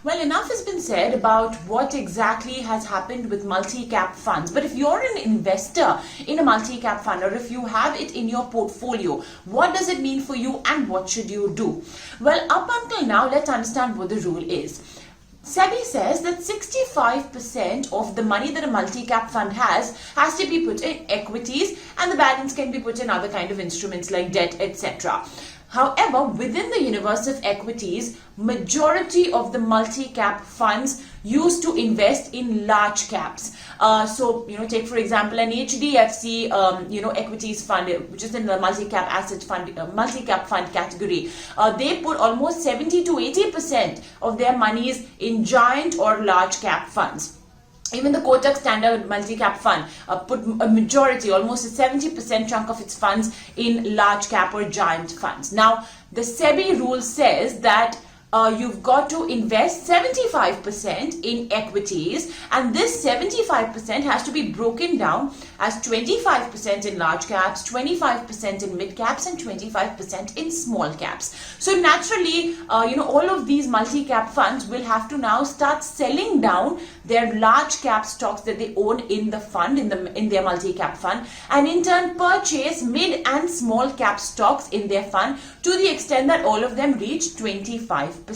Well, enough has been said about what exactly has happened with multi-cap funds. But if you're an investor in a multi-cap fund, or if you have it in your portfolio, what does it mean for you and what should you do? Well, up until now, let's understand what the rule is. SEBI says that 65% of the money that a multi-cap fund has to be put in equities, and the balance can be put in other kind of instruments like debt, etc. However, within the universe of equities, majority of the multi-cap funds used to invest in large caps. Take for example an HDFC, equities fund, which is in the multi-cap asset fund, multi-cap fund category. They put almost 70 to 80% of their monies in giant or large cap funds. Even the Kotak Standard Multi-Cap Fund put a majority, almost a 70% chunk of its funds in large cap or giant funds. Now, the SEBI rule says that you've got to invest 75% in equities, and this 75% has to be broken down as 25% in large caps, 25% in mid caps, and 25% in small caps. So naturally, all of these multi-cap funds will have to now start selling down their large cap stocks that they own in the fund, in their multi-cap fund, and in turn purchase mid and small cap stocks in their fund to the extent that all of them reach 25%.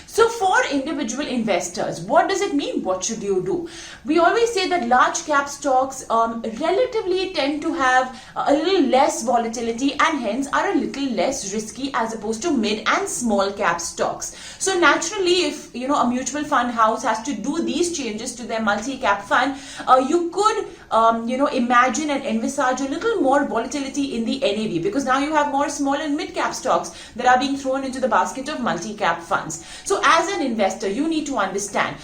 So for individual investors, what does it mean? What should you do? We always say that large cap stocks relatively tend to have a little less volatility and hence are a little less risky as opposed to mid and small cap stocks. So naturally, if a mutual fund house has to do these changes to their multi-cap fund, you could imagine and envisage a little more volatility in the NAV, because now you have more small and mid cap stocks that are being thrown into the basket of multi-cap funds. So as an investor, you need to understand,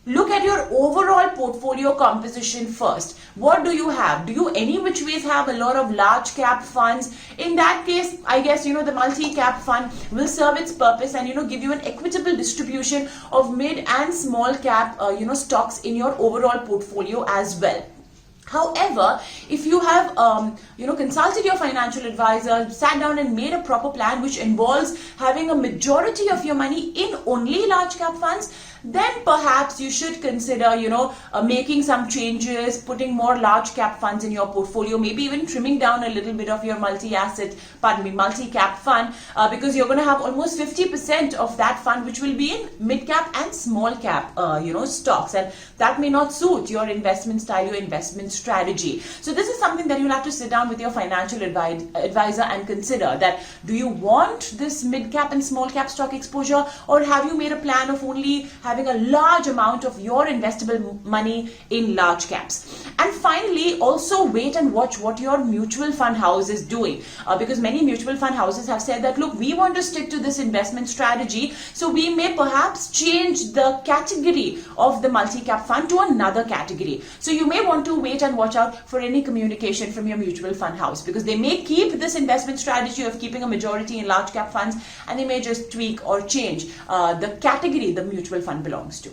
look at your overall portfolio composition first. What do you have? Do you any which ways have a lot of large cap funds? In that case, I guess the multi-cap fund will serve its purpose and give you an equitable distribution of mid and small cap stocks in your overall portfolio as well. However, if you have consulted your financial advisor, sat down and made a proper plan which involves having a majority of your money in only large cap funds, then perhaps you should consider making some changes, putting more large cap funds in your portfolio, maybe even trimming down a little bit of your multi-cap fund, because you're going to have almost 50% of that fund which will be in mid cap and small cap stocks, and that may not suit your investment style, your investment strategy. So this is something that you'll have to sit down with your financial advisor and consider, that do you want this mid cap and small cap stock exposure, or have you made a plan of only having a large amount of your investable money in large caps? And finally, also wait and watch what your mutual fund house is doing, because many mutual fund houses have said that, look, we want to stick to this investment strategy, so we may perhaps change the category of the multi-cap fund to another category. So you may want to wait and watch out for any communication from your mutual fund house, because they may keep this investment strategy of keeping a majority in large cap funds, and they may just tweak or change the category the mutual fund belongs to.